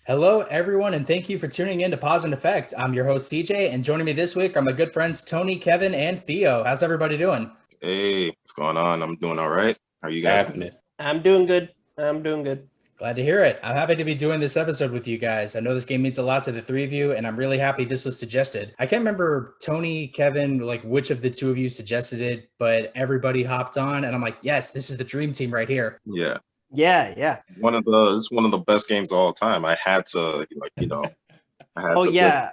Hello, everyone, and thank you for tuning in to Pause and Effect. I'm your host, CJ, and joining me this week are my good friends, Tony, Kevin, and Theo. How's everybody doing? Hey, what's going on? I'm doing all right. How are you What's guys doing? happening? I'm doing good. I'm doing good. Glad to hear it. I'm happy to be doing this episode with you guys. I know this game means a lot to the three of you, and I'm really happy this was suggested. I can't remember Tony, Kevin, like which of the two of you suggested it, but everybody hopped on, and I'm like, yes, this is the dream team right here. Yeah, Yeah. it's one of the best games of all time. I had to I had Oh to yeah.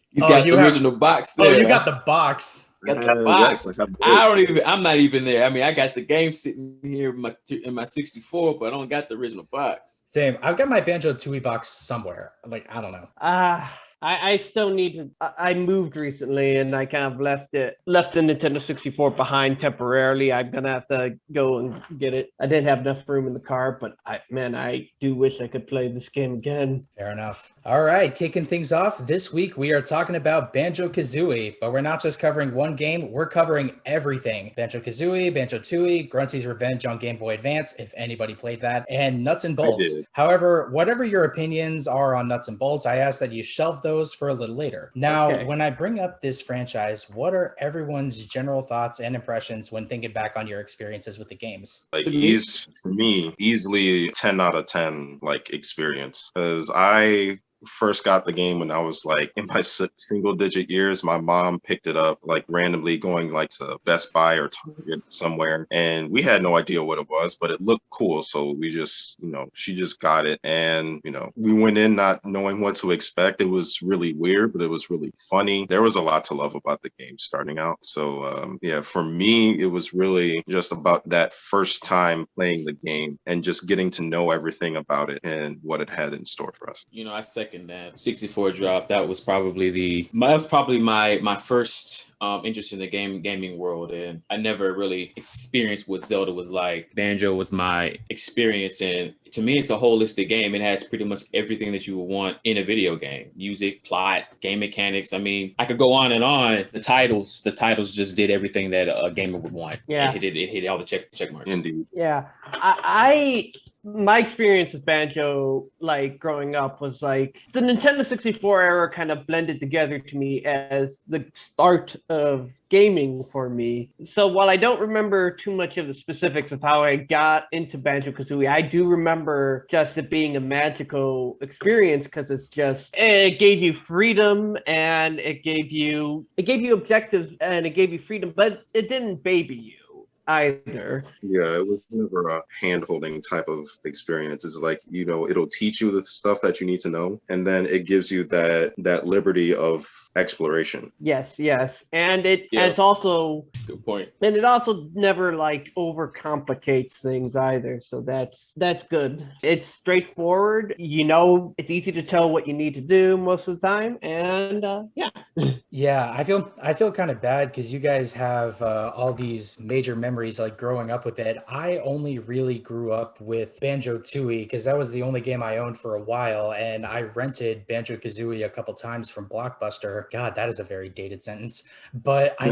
He's Oh, got you the have- original box Oh, there. you got the box. Got the Yes, box. I have both. I'm not even there. I mean, I got the game sitting here in my 64, but I don't got the original box. Same. I've got my Banjo-Tooie box somewhere. Like, I don't know. I still need to. I moved recently, and I kind of left the Nintendo 64 behind temporarily. I'm gonna have to go and get it. I didn't have enough room in the car, but I do wish I could play this game again. Fair enough. All right, kicking things off. This week we are talking about Banjo-Kazooie, but we're not just covering one game, we're covering everything. Banjo-Kazooie, Banjo-Tooie, Grunty's Revenge on Game Boy Advance, if anybody played that, and Nuts and Bolts. did. However, whatever your opinions are on Nuts and Bolts, I ask that you shelve those for a little later. Now, Okay. when I bring up this franchise, what are everyone's general thoughts and impressions when thinking back on your experiences with the games? Like To me- he's for me easily 10 out of 10 like experience because I first got the game when I was like in my single digit years. My mom picked it up like randomly going like to Best Buy or Target somewhere, and we had no idea what it was, but it looked cool, so we just she just got it, and we went in not knowing what to expect. It was really weird, but it was really funny. There was a lot to love about the game starting out. So yeah, for me it was really just about that first time playing the game and just getting to know everything about it and what it had in store for us. I second that 64 drop. That was probably my first interest in the gaming world, and I never really experienced what Zelda was like. Banjo was my experience, and to me, it's a holistic game. It has pretty much everything that you would want in a video game: music, plot, game mechanics. I mean, I could go on and on. The titles just did everything that a gamer would want. Yeah. It hit all the check marks. Indeed. Yeah. My experience with Banjo, like growing up, was like the Nintendo 64 era kind of blended together to me as the start of gaming for me. So while I don't remember too much of the specifics of how I got into Banjo-Kazooie, I do remember just it being a magical experience because it gave you freedom, and it gave you objectives, and it gave you freedom, but it didn't baby you either. Yeah, it was never a hand-holding type of experience. It's like, it'll teach you the stuff that you need to know, and then it gives you that liberty of exploration. Yes, and Yeah. it's also, Good point. and it also never like overcomplicates things either. So that's good. It's straightforward. It's easy to tell what you need to do most of the time, and yeah. Yeah, I feel kind of bad because you guys have all these major memories like growing up with it. I only really grew up with Banjo-Tooie because that was the only game I owned for a while, and I rented Banjo-Kazooie a couple times from Blockbuster. God, that is a very dated sentence. But I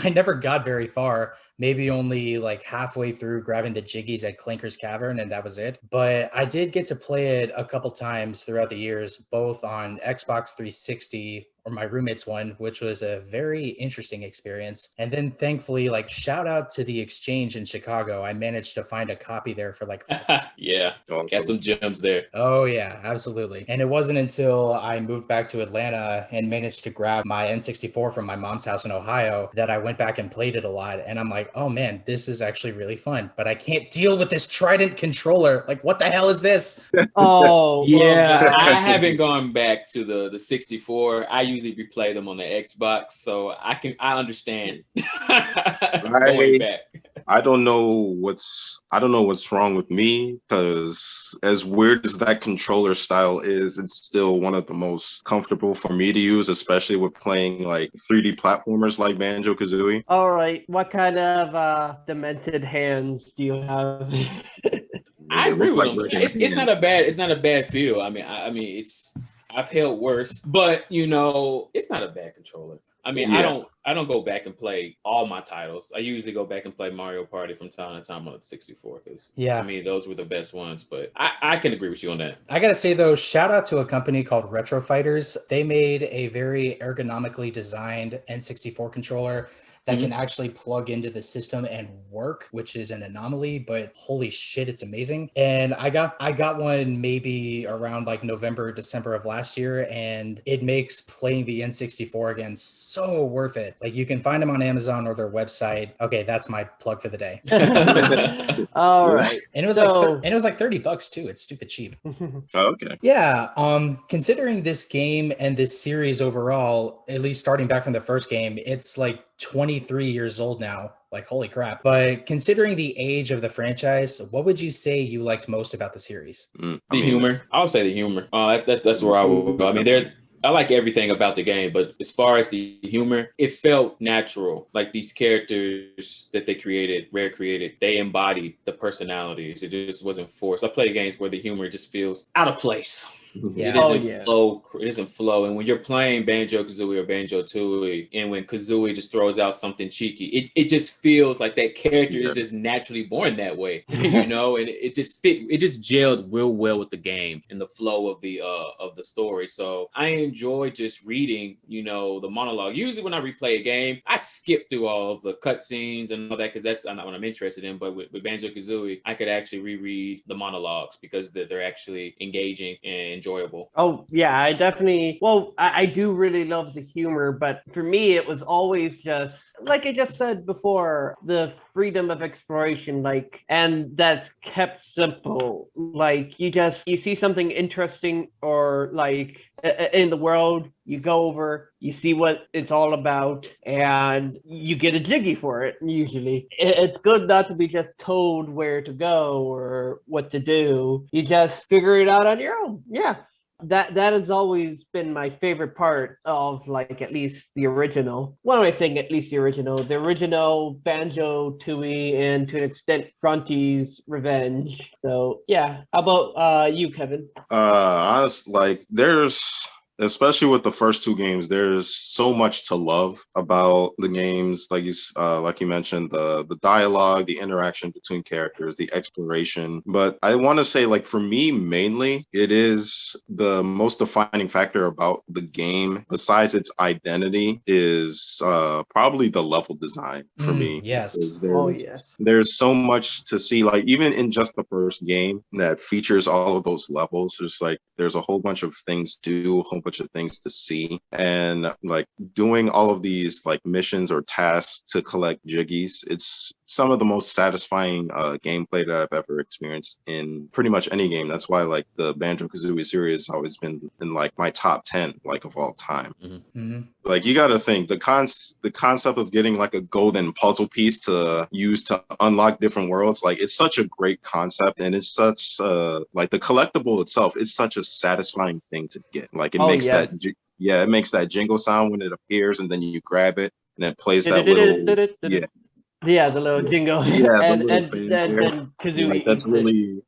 never got very far. Maybe only like halfway through grabbing the jiggies at Clinker's Cavern, and that was it. But I did get to play it a couple times throughout the years, both on Xbox 360 or my roommate's one, which was a very interesting experience. And then thankfully, like shout out to the Exchange in Chicago, I managed to find a copy there for like Yeah, got some gems there. oh yeah, absolutely. And it wasn't until I moved back to Atlanta and managed to grab my N64 from my mom's house in Ohio that I went back and played it a lot. And I'm like, oh man, this is actually really fun, but I can't deal with this Trident controller. Like, what the hell is this? Oh Yeah, I haven't gone back to the 64. I usually replay them on the Xbox, so I understand going back. I don't know what's wrong with me, because as weird as that controller style is, it's still one of the most comfortable for me to use, especially with playing like 3D platformers like Banjo-Kazooie. All right. What kind of demented hands do you have? I They agree look with like them. regular It's not a bad feel. I mean, it's I've held worse, but it's not a bad controller. I mean, I don't go back and play all my titles. I usually go back and play Mario Party from time to time on the 64 because to me those were the best ones. But I can agree with you on that. I gotta say though, shout out to a company called Retro Fighters. They made a very ergonomically designed N64 controller that can actually plug into the system and work, which is an anomaly, but holy shit, it's amazing. And I got one maybe around like November, December of last year, and it makes playing the N64 again so worth it. Like you can find them on Amazon or their website. Okay, that's my plug for the day. All right. And it was like $30 too. It's stupid cheap. Okay. Yeah. Considering this game and this series overall, at least starting back from the first game, it's like 23 years old now. Like, holy crap. But considering the age of the franchise, what would you say you liked most about the series? The humor. I would say the humor. That's where I would go. I mean, I like everything about the game, but as far as the humor, it felt natural. Like these characters that Rare created, they embodied the personalities. It just wasn't forced. I play games where the humor just feels out of place. Yeah. It doesn't flow. It doesn't flow. And when you're playing Banjo-Kazooie or Banjo-Tooie, and when Kazooie just throws out something cheeky, it just feels like that character is just naturally born that way, you know. And it just fit. It just gelled real well with the game and the flow of the story. So I enjoy just reading, you know, the monologue. Usually when I replay a game, I skip through all of the cutscenes and all that because that's not what I'm interested in. But with Banjo-Kazooie, I could actually reread the monologues because they're actually engaging and enjoyable. Oh yeah, I definitely. Well, I do really love the humor, but for me, it was always just like I just said before, the freedom of exploration, and that's kept simple. Like you see something interesting or like in the world, you go over, you see what it's all about, and you get a jiggy for it. Usually, it's good not to be just told where to go or what to do. You just figure it out on your own. Yeah. That has always been my favorite part of like at least the original. What am I saying? At least the original Banjo-Tooie, and to an extent Grunty's Revenge. So yeah, how about you, Kevin? Honestly, like especially with the first two games, there's so much to love about the games. Like you mentioned, the dialogue, the interaction between characters, the exploration. But I want to say, like, for me, mainly, it is the most defining factor about the game, besides its identity, is probably the level design for me. Yes. Yes. There's so much to see, like, even in just the first game that features all of those levels. There's a whole bunch of things to do, a whole bunch of things to see, and like doing all of these like missions or tasks to collect jiggies. It's some of the most satisfying gameplay that I've ever experienced in pretty much any game. That's why like the Banjo-Kazooie series has always been in like my top 10 like of all time. Like you got to think the concept of getting like a golden puzzle piece to use to unlock different worlds, like it's such a great concept, and it's such like the collectible itself is such a satisfying thing to get. Like it makes it makes that jingle sound when it appears, and then you grab it and it plays that little the little jingle. And Kazooie. Like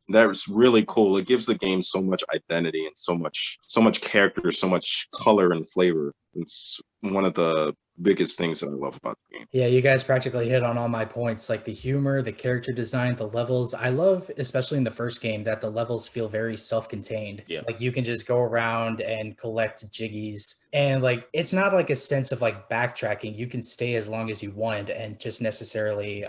that's really cool. It gives the game so much identity and so much character, so much color and flavor. It's one of the biggest things that I love about the game. Yeah, you guys practically hit on all my points, like the humor, the character design, the levels. I love, especially in the first game, that the levels feel very self-contained. Yeah. Like you can just go around and collect jiggies, and like it's not like a sense of like backtracking. You can stay as long as you want and just necessarily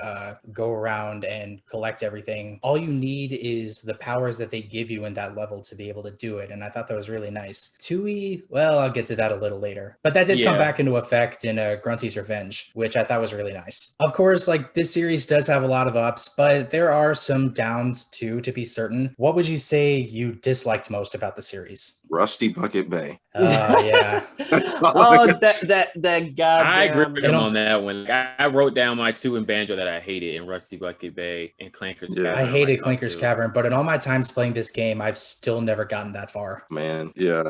go around and collect everything. All you need is the powers that they give you in that level to be able to do it, and I thought that was really nice. Tooie, well, I'll get to that a little later, but that did come back into effect in Grunty's Revenge, which I thought was really nice. Of course, like this series does have a lot of ups, but there are some downs too, to be certain. What would you say you disliked most about the series? Rusty Bucket Bay. Yeah. that goddamn. I agree with him on that one. I wrote down my two in Banjo that I hated in Rusty Bucket Bay and Clanker's Cavern. I hated Clanker's Cavern, but in all my times playing this game, I've still never gotten that far. Man, yeah,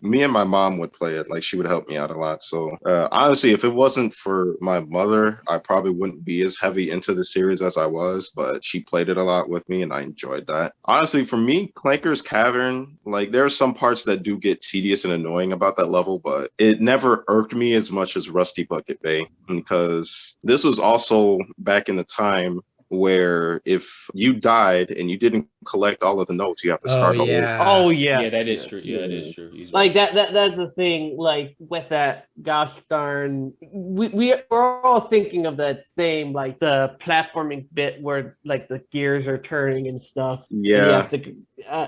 me and my mom would play it. Like she would help me out a lot. So Honestly, if it wasn't for my mother, I probably wouldn't be as heavy into the series as I was, but she played it a lot with me and I enjoyed that. Honestly, for me, Clanker's Cavern, like there are some parts that do get tedious and annoying about that level, but it never irked me as much as Rusty Bucket Bay, because this was also back in the time where if you died and you didn't collect all of the notes, you have to Oh start over. yeah. Oh yes. Yeah, that is yes. true. Yeah, that is true. He's Like right. that's the thing, like with that, gosh darn, we're all thinking of that same, like the platforming bit where like the gears are turning and stuff. And you Yeah. have to,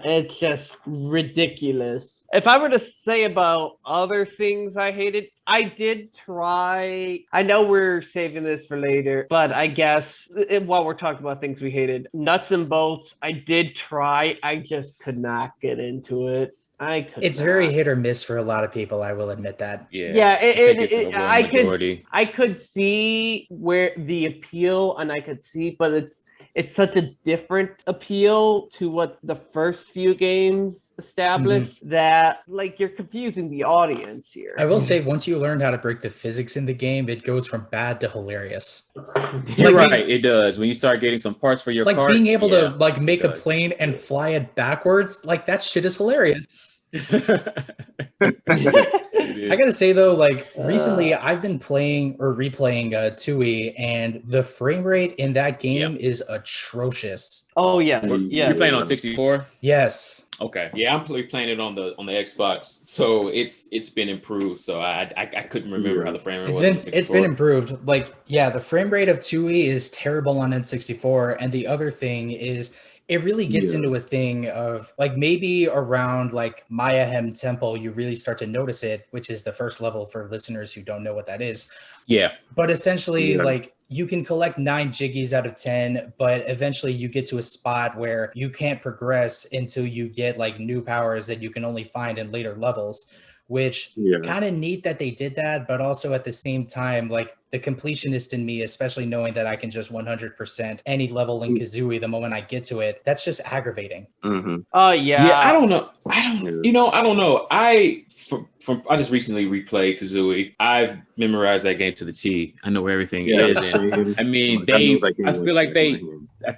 it's just ridiculous. If I were to say about other things I hated, I did try, I know we're saving this for later, but I guess while we're talking about things we hated, nuts and bolts, I did try, I just could not get into it. It's very hit or miss for a lot of people. I will admit that. Yeah, I think it's an overwhelming majority. I could see where the appeal, and I could see, but it's such a different appeal to what the first few games established that like you're confusing the audience here. I will say, once you learn how to break the physics in the game, it goes from bad to hilarious. You're Like, right, it does. When you start getting some parts for your Like cart, being able yeah, to like make a does. plane and fly it backwards, like that shit is hilarious. I gotta say though, like recently I've been playing or replaying Tui, and the frame rate in that game is atrocious. Oh yeah, You're playing on 64? Yes. Okay. Yeah, I'm playing it on the Xbox, so it's been improved. So I couldn't remember how the frame rate was. It's been improved. Like yeah, the frame rate of Tui is terrible on N64, and the other thing is it really gets into a thing of like maybe around like Mayahem Temple, you really start to notice it, which is the first level for listeners who don't know what that is. Yeah. But essentially, like you can collect 9 jiggies out of 10, but eventually you get to a spot where you can't progress until you get like new powers that you can only find in later levels, which kind of neat that they did that, but also at the same time, like the completionist in me, especially knowing that I can just 100% any level in Kazooie the moment I get to it, that's just aggravating. Oh yeah. Yeah, I don't know. I don't know. I just recently replayed Kazooie. I've memorized that game to the T. I know where everything is. And, I mean, I feel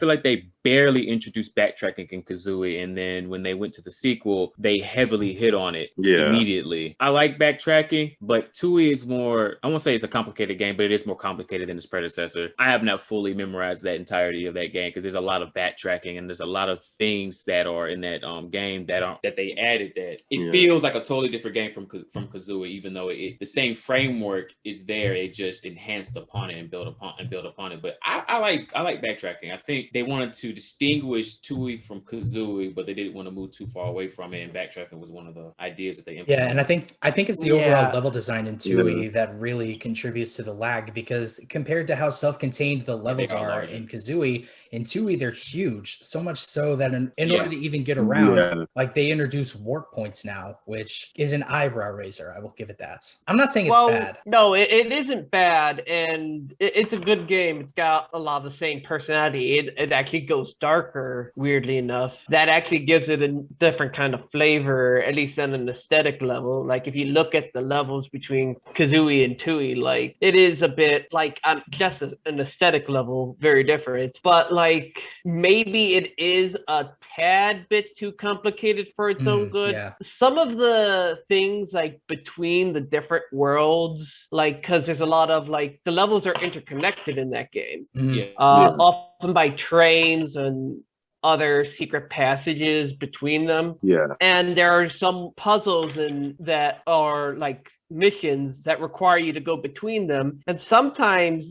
like they barely introduced backtracking in Kazooie, and then when they went to the sequel, they heavily hit on it immediately. I like backtracking, but Tui is more, I won't say it's a complicated game, but it is more complicated than its predecessor. I have not fully memorized that entirety of that game because there's a lot of backtracking and there's a lot of things that are in that game that they added that it feels like a totally different game from Kazooie, even though the same framework is there. It just enhanced upon it and built upon it. But I like backtracking. I think they wanted to distinguish Tui from Kazooie, but they didn't want to move too far away from it. And backtracking was one of the ideas that they implemented. Yeah, and I think it's the overall level design in Tui that really contributes to the lag, because compared to how self-contained the levels are in Kazooie, in Tui they're huge, so much so that in order to even get around, like they introduce warp points now, which is an eyebrow raiser. I will give it that. I'm not saying it's bad. No, it isn't bad, and it's a good game. It's got a lot of the same personality. It actually goes darker, weirdly enough. That actually gives it a different kind of flavor, at least on an aesthetic level. Like if you look at the levels between Kazooie and Tui, like it is a bit like just an aesthetic level, very different. But like maybe it is a tad bit too complicated for its own good. Yeah. Some of the things like between the different worlds, like because there's a lot of like the levels are interconnected in that game, often by trains and other secret passages between them. And there are some puzzles that are like missions that require you to go between them, and sometimes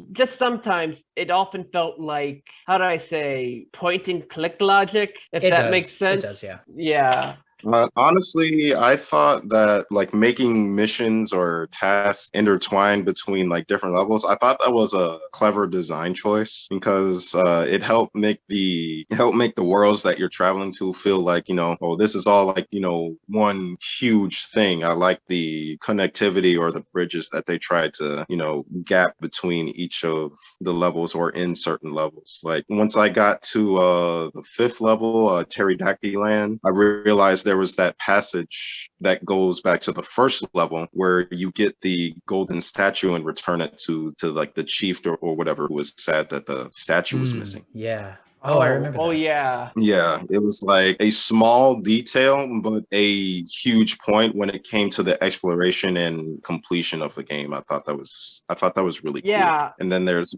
it often felt like, how do I say, point and click logic, if that makes sense. It does. Yeah. Honestly, I thought that like making missions or tasks intertwined between like different levels, I thought that was a clever design choice, because it helped make the worlds that you're traveling to feel like, this is all like, one huge thing. I like the connectivity or the bridges that they tried to, gap between each of the levels or in certain levels. Like once I got to the 5th level, Pterodactyl Land, I realized there there was that passage that goes back to the first level where you get the golden statue and return it to like the chief or whatever who was sad that the statue was missing. Yeah. Oh, I remember Oh that. yeah. Yeah, it was like a small detail, but a huge point when it came to the exploration and completion of the game. I thought that was really cool. Yeah. And then there's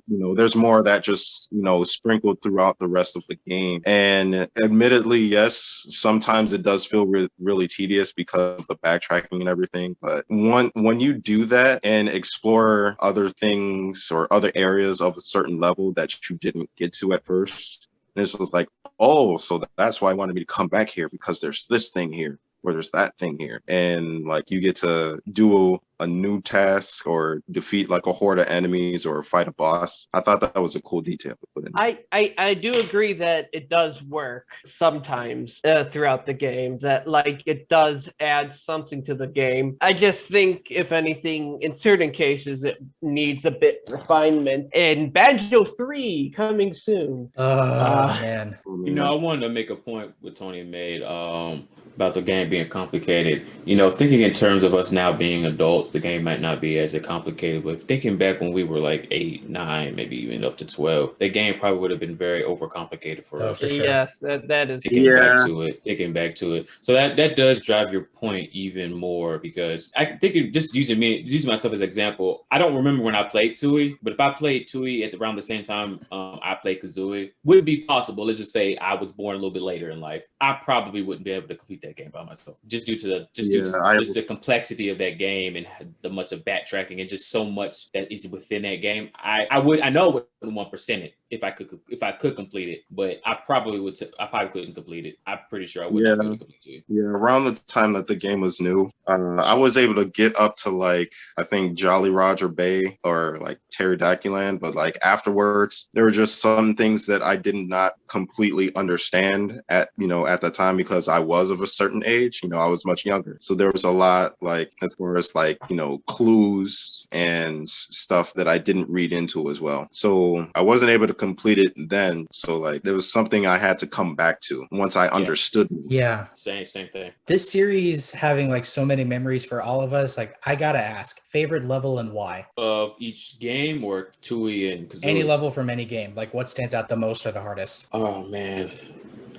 more of that just, sprinkled throughout the rest of the game. And admittedly, yes, sometimes it does feel really tedious because of the backtracking and everything. But when you do that and explore other things or other areas of a certain level that you didn't get to at first, this was like, oh, so that's why I wanted me to come back here, because there's this thing here, or there's that thing here. And like you get to do a new task or defeat like a horde of enemies or fight a boss. I thought that was a cool detail to put in. I do agree that it does work sometimes throughout the game, that like it does add something to the game. I just think, if anything, in certain cases, it needs a bit refinement. And Banjo 3 coming soon. Oh, man. I wanted to make a point what Tony made about the game being complicated. Thinking in terms of us now being adults, the game might not be as complicated, but thinking back when we were like 8, 9, maybe even up to 12, the game probably would have been very overcomplicated for us. For sure. Yes, that is. Thinking back to it. So that does drive your point even more, because I think just using myself as an example, I don't remember when I played Tui, but if I played Tui at around the same time I played Kazooie, would it be possible? Let's just say I was born a little bit later in life. I probably wouldn't be able to complete that game by myself, just due to the complexity of that game and the much of backtracking and just so much that is within that game. I know I wouldn't 1% it if I could complete it, but I probably couldn't complete it. I'm pretty sure I would not be able to complete it. Yeah, around the time that the game was new, I was able to get up to like, I think Jolly Roger Bay or like Pterodactyl Land, but like afterwards, there were just some things that I did not completely understand at the time, because I was of a certain age. I was much younger, so there was a lot like as far as like clues and stuff that I didn't read into as well. So I wasn't able to complete it then. So like there was something I had to come back to once I understood. Yeah. Same thing. This series having like so many memories for all of us, like I gotta ask, favorite level and why? Of each game, or Tui and Kazooie? Any level from any game. Like what stands out the most or the hardest? Oh man.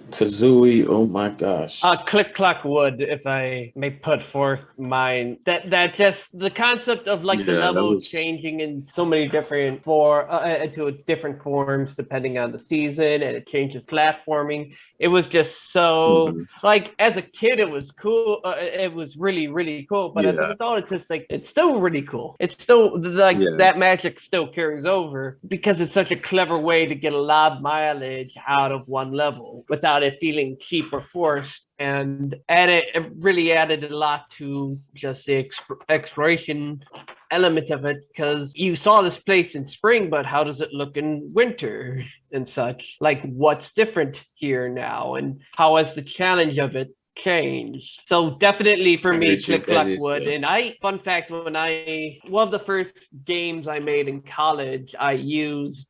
Kazooie, oh my gosh. Click Clack Wood, if I may put forth mine. That just the concept of like the levels changing in so many different into different forms depending on the season, and it changes platforming. It was just so like, as a kid it was cool. It was really, really cool. But as an adult, it's just like, it's still really cool. It's still like that magic still carries over, because it's such a clever way to get a lot of mileage out of one level without it feeling cheap or forced. And it really added a lot to just the exploration element of it, because you saw this place in spring, but how does it look in winter and such? Like, what's different here now, and how has the challenge of it changed? So definitely for me, Click Clack Wood. And fun fact, one of the first games I made in college, I used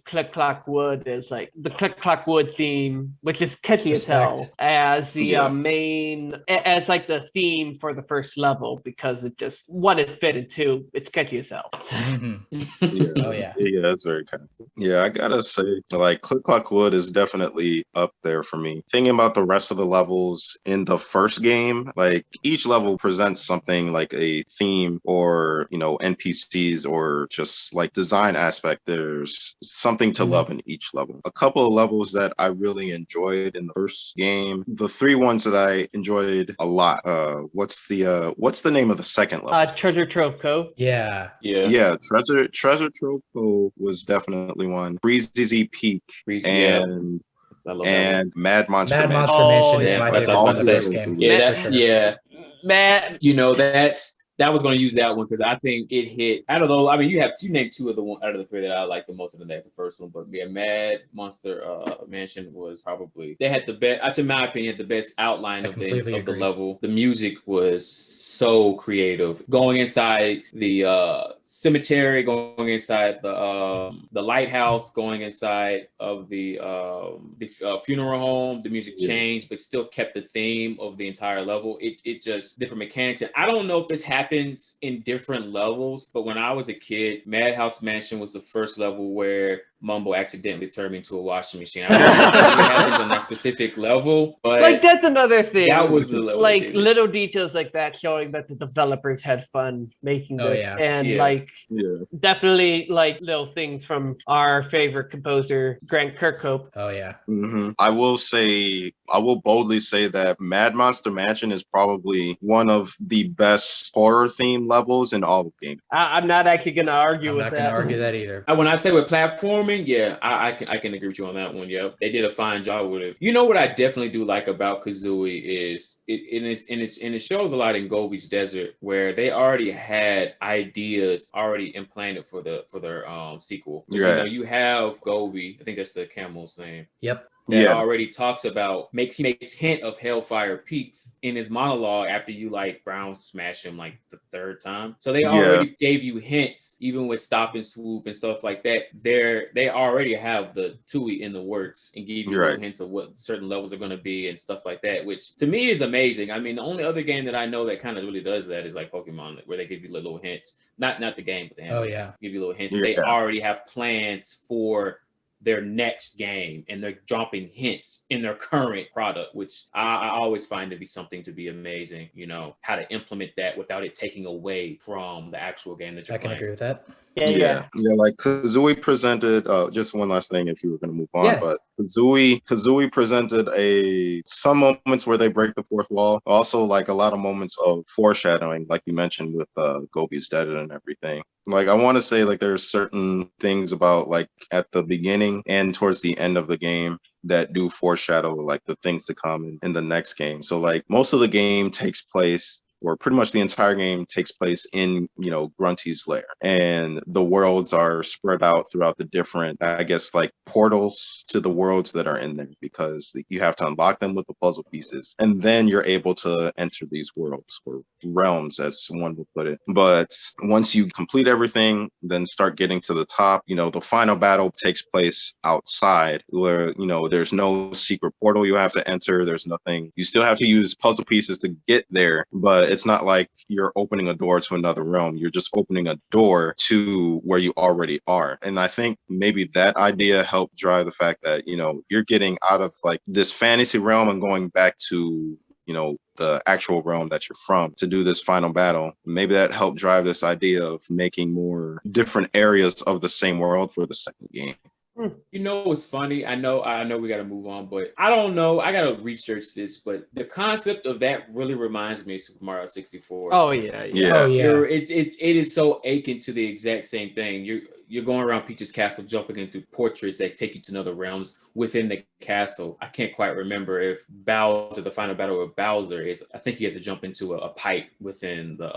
Click Clack Wood as like the Click Clack Wood theme, which is catchy as hell, as the main, as like the theme for the first level, because it just what it fit into. It's catchy as hell. Yeah, that's very kind of cool. Yeah, I gotta say, like Click Clack Wood is definitely up there for me. Thinking about the rest of the levels in the first game, like each level presents something like a theme or NPCs or just like design aspect. There's something to love in each level. A couple of levels that I really enjoyed in the first game, the 3 ones that I enjoyed a lot. What's the name of the second level? Treasure Trove Cove. Yeah. Treasure Trove Cove was definitely one. Breezy Peak and Mad Monster Mansion is my favorite from the first game. Matt, that was going to use that one because I think it hit. I don't know. I mean, you named 2 of the one out of the 3 that I like the most of the first one, but Mad Monster Mansion was probably, they had the best, to my opinion, the best outline of the level. The music was so creative. Going inside the cemetery, going inside the lighthouse, going inside of the funeral home. The music changed, but still kept the theme of the entire level. It just different mechanics. And I don't know if this happens in different levels, but when I was a kid, Madhouse Mansion was the first level where Mumbo accidentally turned me into a washing machine. I don't know if it happens on that specific level, but like that's another thing. That was the level. Like little details like that showing that the developers had fun making this, and like definitely like little things from our favorite composer Grant Kirkhope. Oh yeah. Mm-hmm. I will boldly say that Mad Monster Mansion is probably one of the best horror themed levels in all of games. I'm not actually going to argue with that. I'm not going to argue that either. When I say with platforming, I can agree with you on that one. Yeah, they did a fine job with it. You know what I definitely do like about Kazooie is it shows a lot in Gobi's Desert, where they already had ideas already implanted for their sequel. You know, you have Gobi, I think that's the camel's name. Yep. That already talks about he makes hint of Hellfire Peaks in his monologue after you like ground smash him like the third time. So they already gave you hints, even with Stop and Swoop and stuff like that. They already have the Tui in the works and give you hints of what certain levels are going to be and stuff like that, which to me is amazing. I mean, the only other game that I know that kind of really does that is like Pokemon, where they give you little hints. Not the game, but the anime. Give you little hints. They already have plans for their next game, and they're dropping hints in their current product, which I always find to be something to be amazing, you know, how to implement that without it taking away from the actual game that you're playing. I can agree with that. Yeah, like Kazooie presented just one last thing if you were going to move on, but Kazooie presented some moments where they break the fourth wall, also like a lot of moments of foreshadowing, like you mentioned with Gobi's Dead and everything. Like I want to say like there's certain things about like at the beginning and towards the end of the game that do foreshadow like the things to come in the next game. So like most of the game takes place, or pretty much the entire game takes place in, you know, Grunty's lair. And the worlds are spread out throughout the different, I guess, like portals to the worlds that are in there, because you have to unlock them with the puzzle pieces. And then you're able to enter these worlds, or realms, as one would put it. But once you complete everything, then start getting to the top, you know, the final battle takes place outside, where, you know, there's no secret portal you have to enter. There's nothing. You still have to use puzzle pieces to get there, but it's not like you're opening a door to another realm. You're just opening a door to where you already are. And I think maybe that idea helped drive the fact that, you know, you're getting out of like this fantasy realm and going back to, you know, the actual realm that you're from to do this final battle. Maybe that helped drive this idea of making more different areas of the same world for the second game. You know what's funny? I know we got to move on, but I don't know. I got to research this, but the concept of that really reminds me of Super Mario 64. Oh yeah. Oh yeah. It is so akin to the exact same thing. You're going around Peach's castle, jumping into portraits that take you to another realms within the castle. I can't quite remember if Bowser, the final battle with Bowser is, I think you have to jump into a pipe within the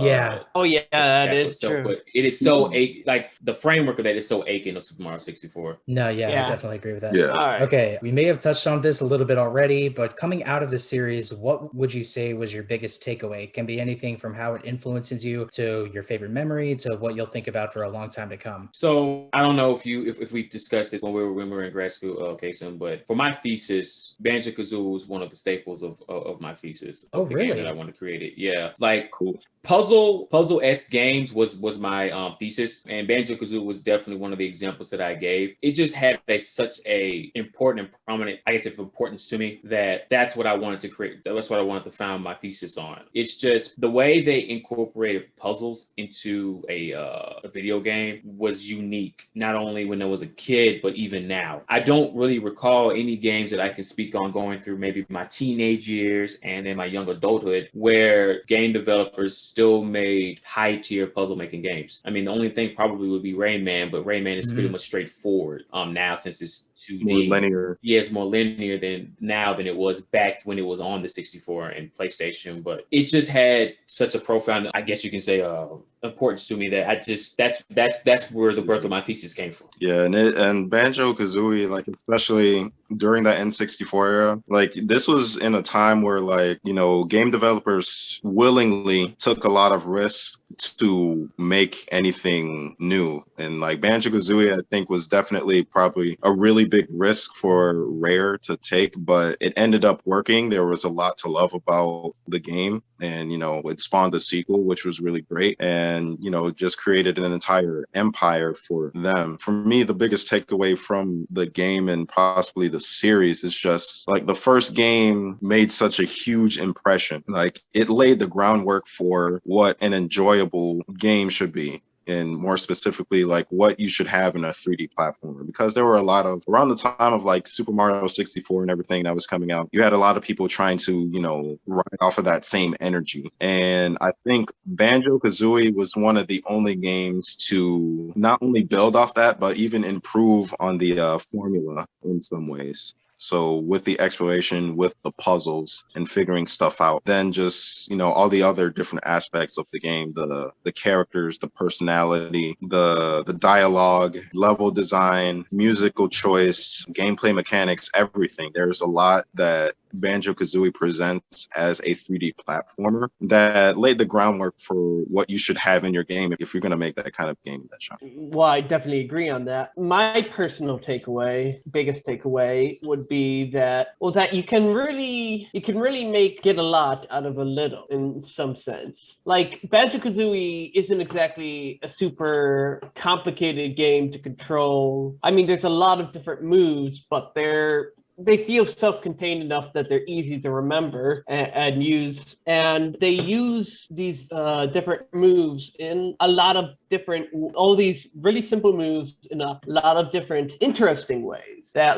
that is itself. true. But it is so like the framework of that is so akin of Super Mario 64. No, I definitely agree with that. Yeah. All right. Okay, we may have touched on this a little bit already, but coming out of the series, what would you say was your biggest takeaway? It can be anything from how it influences you to your favorite memory to what you'll think about for a long time to come. So I don't know if we discussed this when we were in grad school, Kason, but for my thesis, Banjo-Kazooie was one of the staples of my thesis. Oh, the really? game that I want to create it. Yeah, like Cool. Puzzle-esque games was my thesis, and Banjo-Kazooie was definitely one of the examples that I gave. It just had such a important and prominent, I guess, of importance to me that's what I wanted to create. That's what I wanted to found my thesis on. It's just the way they incorporated puzzles into a video game was unique. Not only when I was a kid, but even now. I don't really recall any games that I can speak on going through maybe my teenage years and then my young adulthood where game developers still made high-tier puzzle-making games. I mean, the only thing probably would be Rayman, but Rayman is pretty much straightforward now since it's to more linear. Yeah, it's more linear than it was back when it was on the 64 and PlayStation. But it just had such a profound, I guess you can say, importance to me that that's where the birth of my thesis came from. Yeah, and Banjo-Kazooie, like especially during that N64 era, like this was in a time where like, you know, game developers willingly took a lot of risks to make anything new. And like Banjo-Kazooie, I think was definitely probably a really big risk for Rare to take, but it ended up working. There was a lot to love about the game, and you know, it spawned a sequel, which was really great, and you know, just created an entire empire for them. For me, the biggest takeaway from the game and possibly the series is just like the first game made such a huge impression. Like it laid the groundwork for what an enjoyable game should be, and more specifically, like what you should have in a 3D platformer. Because there were a lot of, around the time of like Super Mario 64 and everything that was coming out, you had a lot of people trying to, you know, ride off of that same energy. And I think Banjo-Kazooie was one of the only games to not only build off that, but even improve on the formula in some ways. So with the exploration, with the puzzles and figuring stuff out, then just, you know, all the other different aspects of the game, the characters, the personality, the dialogue, level design, musical choice, gameplay mechanics, everything. There's a lot that Banjo-Kazooie presents as a 3D platformer that laid the groundwork for what you should have in your game if you're going to make that kind of game that genre. Well, I definitely agree on that. My personal biggest takeaway would be that you can really get a lot out of a little in some sense. Like Banjo-Kazooie isn't exactly a super complicated game to control. I mean, there's a lot of different moves, but they feel self-contained enough that they're easy to remember and use. And they use these different moves in a lot of all these really simple moves in a lot of different interesting ways that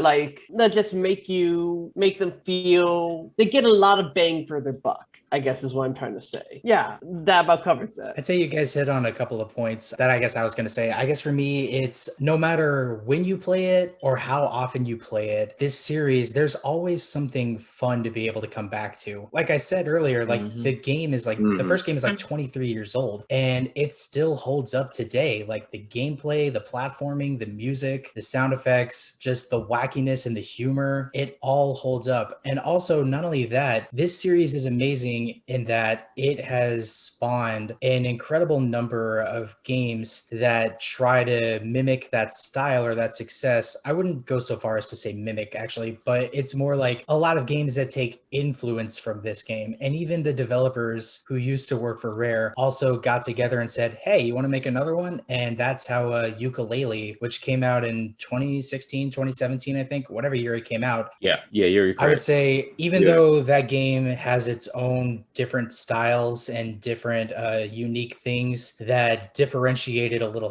just make them feel they get a lot of bang for their buck, I guess is what I'm trying to say. Yeah, that about covers that. I'd say you guys hit on a couple of points that I guess I was going to say. I guess for me, it's no matter when you play it or how often you play it, this series, there's always something fun to be able to come back to. Like I said earlier, like the game is like, the first game is like 23 years old and it still holds up today. Like the gameplay, the platforming, the music, the sound effects, just the wackiness and the humor, it all holds up. And also, not only that, this series is amazing in that it has spawned an incredible number of games that try to mimic that style or that success. I wouldn't go so far as to say mimic, actually, but it's more like a lot of games that take influence from this game. And even the developers who used to work for Rare also got together and said, hey, you want to make another one? And that's how Yooka-Laylee, which came out in 2016, 2017, I think, whatever year it came out. Yeah, you're correct. I would say, even though that game has its own different styles and different unique things that differentiate it a little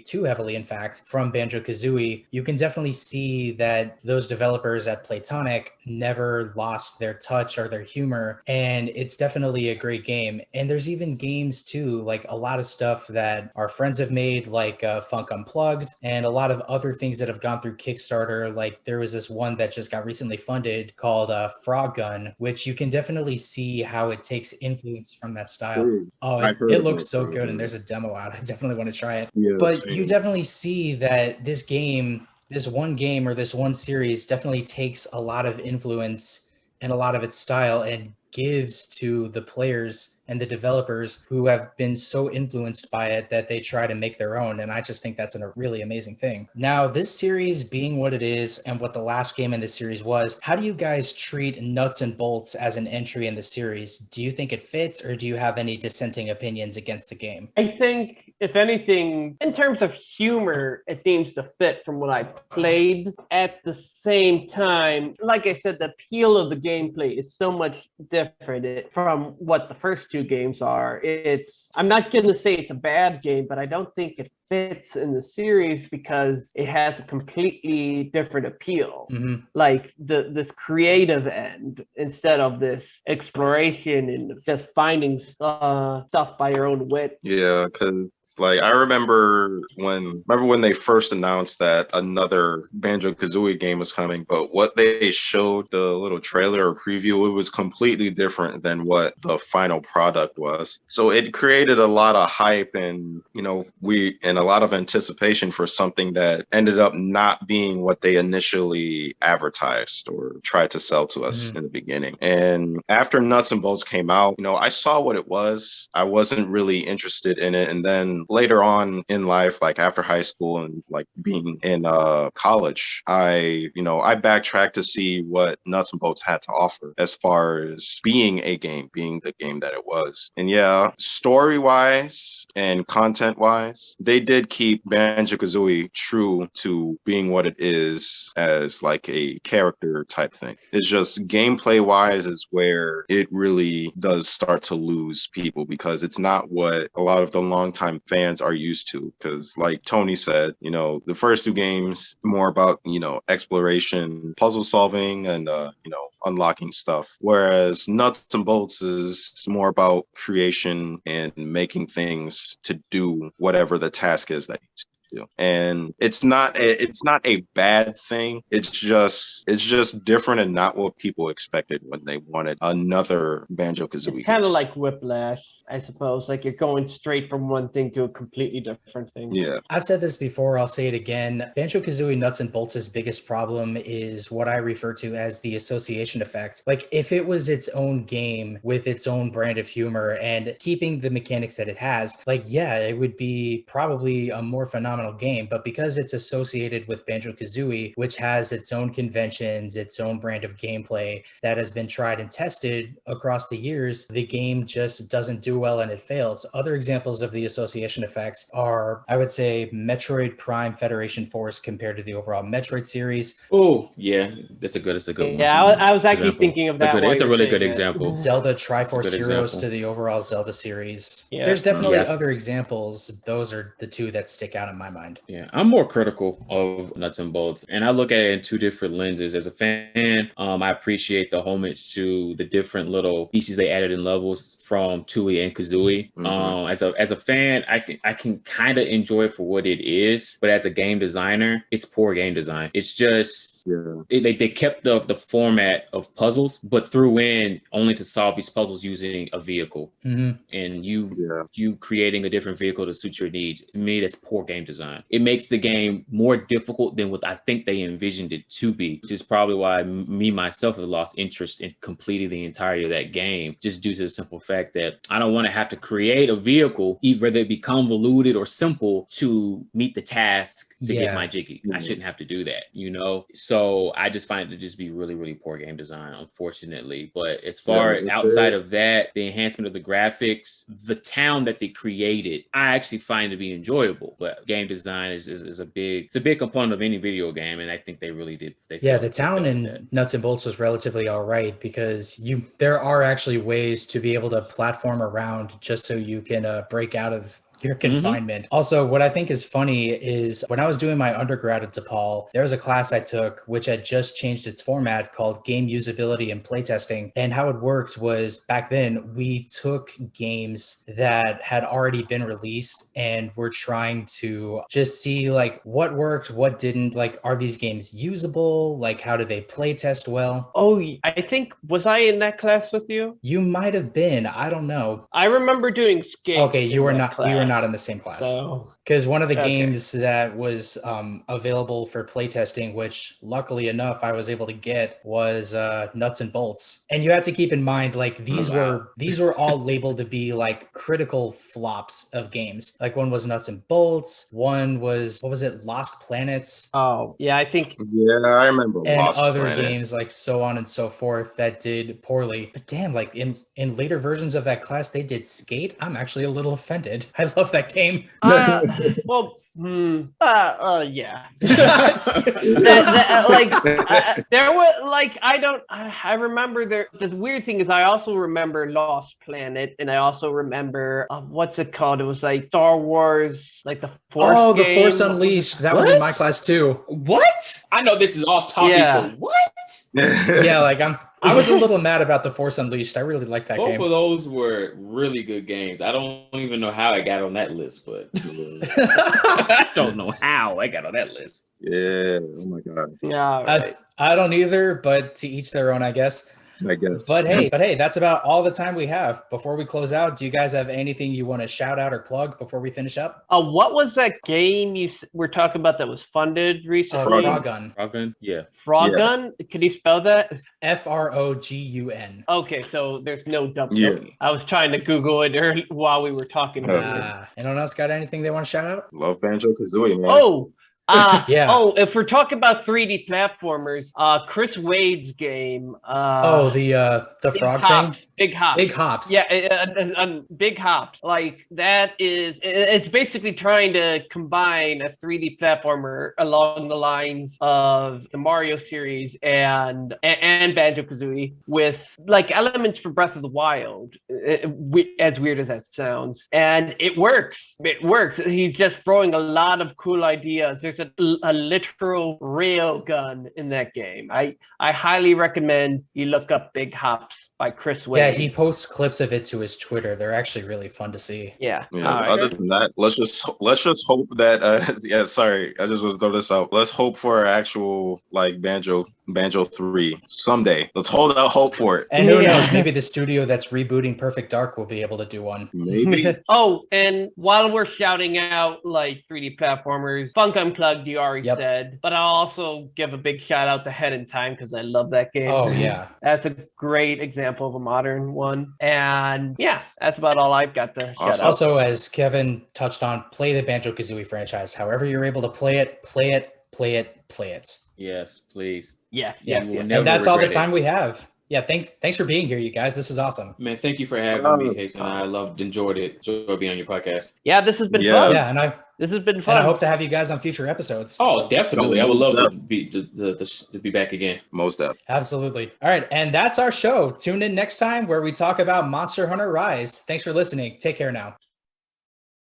too heavily, in fact, from Banjo-Kazooie, you can definitely see that those developers at Playtonic never lost their touch or their humor, and it's definitely a great game. And there's even games too, like a lot of stuff that our friends have made, like Funk Unplugged, and a lot of other things that have gone through Kickstarter. Like there was this one that just got recently funded called Frog Gun, which you can definitely see how it takes influence from that style. Oh, it looks so good, and there's a demo out. I definitely want to try it. Yeah, but you definitely see that this one game or this one series definitely takes a lot of influence and a lot of its style and gives to the players and the developers who have been so influenced by it that they try to make their own. And I just think that's a really amazing thing. Now, this series being what it is and what the last game in this series was, how do you guys treat Nuts and Bolts as an entry in the series? Do you think it fits, or do you have any dissenting opinions against the game? I think, if anything, in terms of humor, it seems to fit from what I've played. At the same time, like I said, the appeal of the gameplay is so much different from what the first two games are. I'm not going to say it's a bad game, but I don't think it fits in the series because it has a completely different appeal. Mhm. Like this creative end instead of this exploration and just finding stuff by your own wit. Yeah, because like I remember when they first announced that another Banjo-Kazooie game was coming, but what they showed, the little trailer or preview, it was completely different than what the final product was. So it created a lot of hype and, and a lot of anticipation for something that ended up not being what they initially advertised or tried to sell to us in the beginning. And after Nuts and Bolts came out, I saw what it was. I wasn't really interested in it. And then later on in life, like after high school and like being in college, I backtracked to see what Nuts and Bolts had to offer as far as being the game that it was. And yeah, story wise and content wise, they did keep Banjo-Kazooie true to being what it is as like a character type thing. It's just gameplay wise is where it really does start to lose people because it's not what a lot of the longtime fans are used to. Because like Tony said, the first two games more about, exploration, puzzle solving, and unlocking stuff. Whereas Nuts and Bolts is more about creation and making things to do whatever the task is that you do. And it's not a bad thing. It's just different and not what people expected when they wanted another Banjo-Kazooie. It's kind of like Whiplash, I suppose. Like you're going straight from one thing to a completely different thing. Yeah. I've said this before, I'll say it again. Banjo-Kazooie Nuts and Bolts' biggest problem is what I refer to as the association effect. Like if it was its own game with its own brand of humor and keeping the mechanics that it has, like yeah, it would be probably a more phenomenal game, but because it's associated with Banjo-Kazooie, which has its own conventions, its own brand of gameplay that has been tried and tested across the years, the game just doesn't do well and it fails. Other examples of the association effects are, I would say, Metroid Prime Federation Force compared to the overall Metroid series. Oh, yeah, that's a good one. Yeah, I was actually Example. thinking of that. It's a really good example. Zelda Triforce good Heroes example. to the overall Zelda series. Yeah. There's definitely Yeah. other examples. Those are the two that stick out in my mind. Yeah, I'm more critical of Nuts and Bolts, and I look at it in two different lenses. As a fan, I appreciate the homage to the different little pieces they added in levels from Tooie and Kazooie. Mhm. As a fan, I can kind of enjoy it for what it is, but as a game designer, it's poor game design. It's just they kept the format of puzzles, but threw in only to solve these puzzles using a vehicle, and you creating a different vehicle to suit your needs. To me, that's poor game design. It makes the game more difficult than what I think they envisioned it to be, which is probably why myself have lost interest in completing the entirety of that game, just due to the simple fact that I don't want to have to create a vehicle, whether it be convoluted or simple, to meet the task to get my Jiggy. I shouldn't have to do that, So I just find it to just be really, really poor game design, unfortunately. But as far outside of that, the enhancement of the graphics, the town that they created, I actually find to be enjoyable. But game design is a big component of any video game, and I think they really did. The town in Nuts and Bolts was relatively all right because there are actually ways to be able to platform around just so you can break out of your confinement. Also, what I think is funny is when I was doing my undergrad at DePaul, there was a class I took which had just changed its format called Game Usability and Playtesting. And how it worked was back then we took games that had already been released and we're trying to just see like what worked, what didn't, like are these games usable? Like how do they play test well? Oh, I think, was I in that class with you? You might have been, I don't know. I remember doing Skate. Okay, you were not class. In the same class. So because one of the games that was available for playtesting, which luckily enough I was able to get, was Nuts and Bolts. And you had to keep in mind, like these were all labeled to be like critical flops of games. Like one was Nuts and Bolts, one was what was it, Lost Planets? Oh yeah, I think I remember. And Lost other Planet. games like so on and so forth that did poorly. But damn, like in later versions of that class, they did Skate. I'm actually a little offended. I love that game. well, Yeah. There was like I remember there. The weird thing is I also remember Lost Planet, and I also remember what's it called? It was like Star Wars, like the Force. Oh, the game. Force Unleashed. That was in my class too. What? I know this is off topic, but what? Yeah, like I was a little mad about the Force Unleashed. I really liked that game. Both of those were really good games. I don't even know how I got on that list, but I don't know how I got on that list. Yeah. Oh my god. Yeah. Right. I don't either, but to each their own, I guess. I guess. But hey, that's about all the time we have. Before we close out, do you guys have anything you want to shout out or plug before we finish up? What was that game you were talking about that was funded recently? Frog Gun. Frog Gun? Yeah. Frog Gun? Can you spell that? FROGUN. Okay, so there's no W. Yeah. I was trying to Google it while we were talking about it. Anyone else got anything they want to shout out? Love Banjo-Kazooie, man. Oh, Yeah. Oh, if we're talking about 3D platformers, Chris Wade's game. The frog thing. Big Hops. Big Hops. Yeah, Big Hops. Like that is, it's basically trying to combine a 3D platformer along the lines of the Mario series and Banjo-Kazooie with like elements from Breath of the Wild. As weird as that sounds, and it works. It works. He's just throwing a lot of cool ideas. There's a literal rail gun in that game. I highly recommend you look up Big Hops by Chris Wade. Yeah, he posts clips of it to his Twitter. They're actually really fun to see. Yeah. Other than that, let's just hope that sorry, I just want to throw this out. Let's hope for an actual like Banjo 3 someday. Let's hold out hope for it. And who knows, maybe the studio that's rebooting Perfect Dark will be able to do one. Maybe. Oh, and while we're shouting out like 3D platformers, Funk Unplugged, you already said, but I'll also give a big shout out to Head in Time because I love that game. Oh yeah, that's a great example of a modern one. And yeah, that's about all I've got to shout out. Also, as Kevin touched on, play the Banjo-Kazooie franchise. However you're able to play it, play it, play it, play it. Yes, please. Yes. And that's all the time we have. Yeah, thanks for being here, you guys. This is awesome. Man, thank you for having me, Hasten. I enjoyed it. Enjoyed being on your podcast. Yeah, this has been fun. Yeah, and this has been fun. And I hope to have you guys on future episodes. Oh, definitely. I would love to be back again. Most definitely. Absolutely. All right, and that's our show. Tune in next time where we talk about Monster Hunter Rise. Thanks for listening. Take care now.